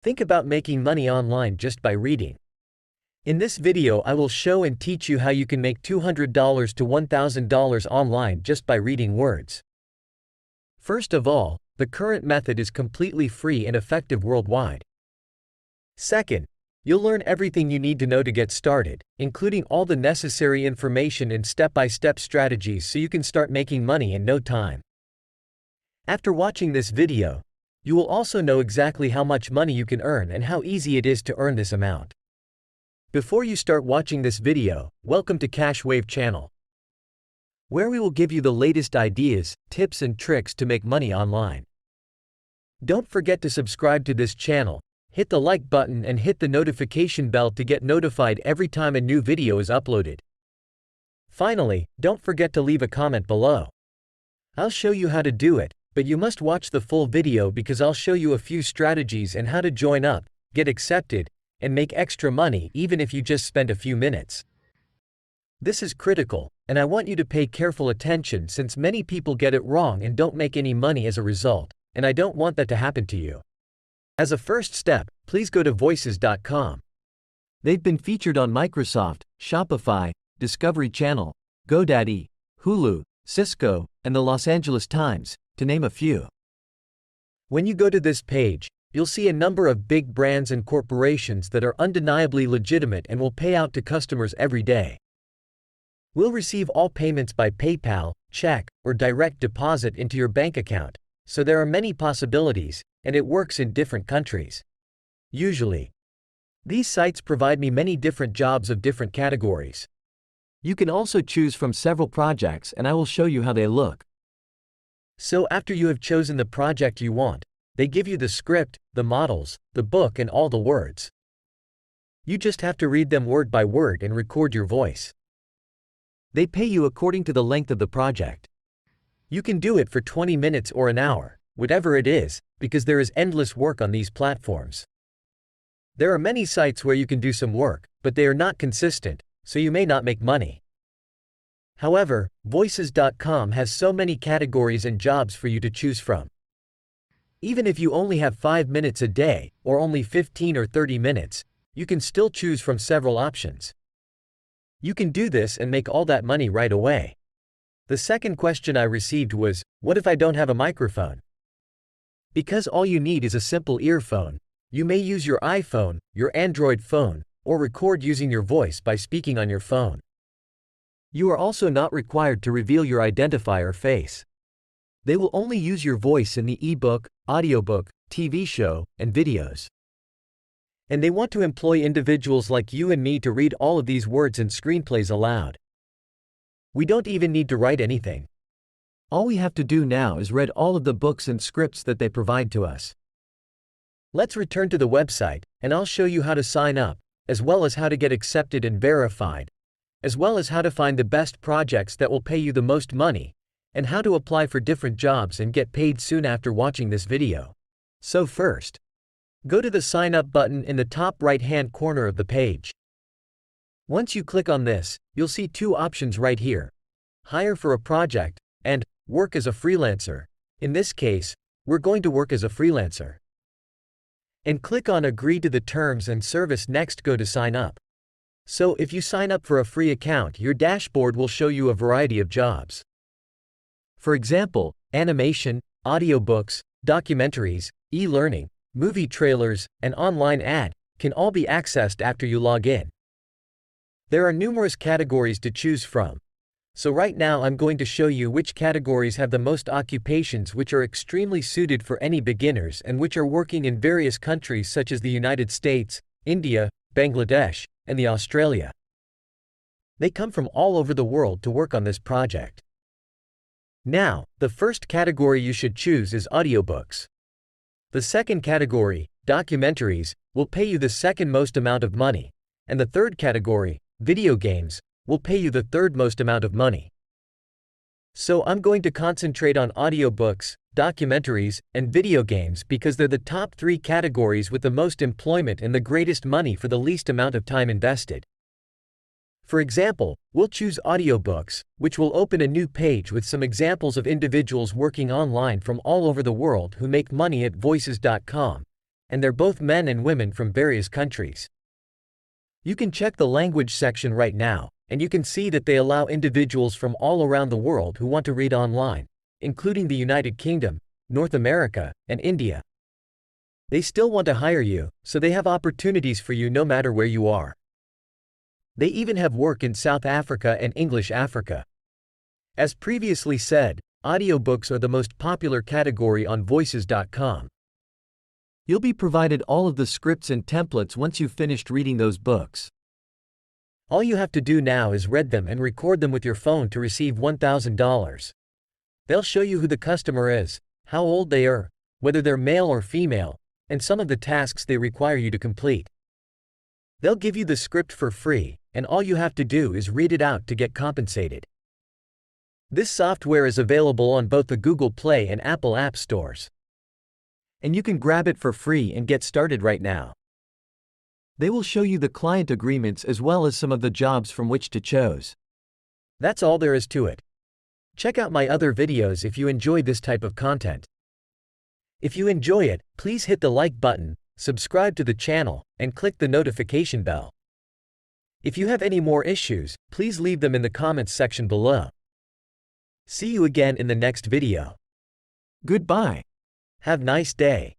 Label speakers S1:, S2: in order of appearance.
S1: Think about making money online just by reading. In this video I will show and teach you how you can make $200 to $1,000 online just by reading words. First of all, the current method is completely free and effective worldwide. Second, you'll learn everything you need to know to get started, including all the necessary information and step-by-step strategies so you can start making money in no time. After watching this video, you will also know exactly how much money you can earn and how easy it is to earn this amount. Before you start watching this video, welcome to CashWave channel, where we will give you the latest ideas, tips and tricks to make money online. Don't forget to subscribe to this channel, hit the like button and hit the notification bell to get notified every time a new video is uploaded. Finally, don't forget to leave a comment below. I'll show you how to do it, but you must watch the full video because I'll show you a few strategies and how to join up, get accepted, and make extra money even if you just spend a few minutes. This is critical, and I want you to pay careful attention since many people get it wrong and don't make any money as a result, and I don't want that to happen to you. As a first step, please go to Voices.com. They've been featured on Microsoft, Shopify, Discovery Channel, GoDaddy, Hulu, Cisco, and the Los Angeles Times, to name a few. When you go to this page, you'll see a number of big brands and corporations that are undeniably legitimate and will pay out to customers every day. We'll receive all payments by PayPal, check, or direct deposit into your bank account, so there are many possibilities, and it works in different countries. Usually, these sites provide me many different jobs of different categories. You can also choose from several projects and I will show you how they look. So after you have chosen the project you want, they give you the script, the models, the book and all the words. You just have to read them word by word and record your voice. They pay you according to the length of the project. You can do it for 20 minutes or an hour, whatever it is, because there is endless work on these platforms. There are many sites where you can do some work, but they are not consistent, so you may not make money. However, Voices.com has so many categories and jobs for you to choose from. Even if you only have 5 minutes a day, or only 15 or 30 minutes, you can still choose from several options. You can do this and make all that money right away. The second question I received was, what if I don't have a microphone? Because all you need is a simple earphone, you may use your iPhone, your Android phone, or record using your voice by speaking on your phone. You are also not required to reveal your identifier face. They will only use your voice in the ebook, audiobook, TV show, and videos. And they want to employ individuals like you and me to read all of these words and screenplays aloud. We don't even need to write anything. All we have to do now is read all of the books and scripts that they provide to us. Let's return to the website, and I'll show you how to sign up, as well as how to get accepted and verified, as well as how to find the best projects that will pay you the most money, and how to apply for different jobs and get paid soon after watching this video. So first, go to the Sign Up button in the top right-hand corner of the page. Once you click on this, you'll see two options right here: Hire for a project, and Work as a freelancer. In this case, we're going to work as a freelancer. And click on Agree to the Terms and Service. Next, go to Sign Up. So if you sign up for a free account, your dashboard will show you a variety of jobs. For example, animation, audiobooks, documentaries, e-learning, movie trailers, and online ad can all be accessed after you log in. There are numerous categories to choose from. So right now I'm going to show you which categories have the most occupations which are extremely suited for any beginners and which are working in various countries such as the United States, India, Bangladesh, and the Australia. They come from all over the world to work on this project. Now, the first category you should choose is audiobooks. The second category, documentaries, will pay you the second most amount of money, and the third category, video games, will pay you the third most amount of money. So I'm going to concentrate on audiobooks, documentaries, and video games because they're the top 3 categories with the most employment and the greatest money for the least amount of time invested. For example, we'll choose audiobooks, which will open a new page with some examples of individuals working online from all over the world who make money at Voices.com, and they're both men and women from various countries. You can check the language section right now, and you can see that they allow individuals from all around the world who want to read online, including the United Kingdom, North America, and India. They still want to hire you, so they have opportunities for you no matter where you are. They even have work in South Africa and English Africa. As previously said, audiobooks are the most popular category on Voices.com. You'll be provided all of the scripts and templates once you've finished reading those books. All you have to do now is read them and record them with your phone to receive $1,000. They'll show you who the customer is, how old they are, whether they're male or female, and some of the tasks they require you to complete. They'll give you the script for free, and all you have to do is read it out to get compensated. This software is available on both the Google Play and Apple App Stores. And you can grab it for free and get started right now. They will show you the client agreements as well as some of the jobs from which to choose. That's all there is to it. Check out my other videos if you enjoy this type of content. If you enjoy it, please hit the like button, subscribe to the channel, and click the notification bell. If you have any more issues, please leave them in the comments section below. See you again in the next video. Goodbye. Have a nice day.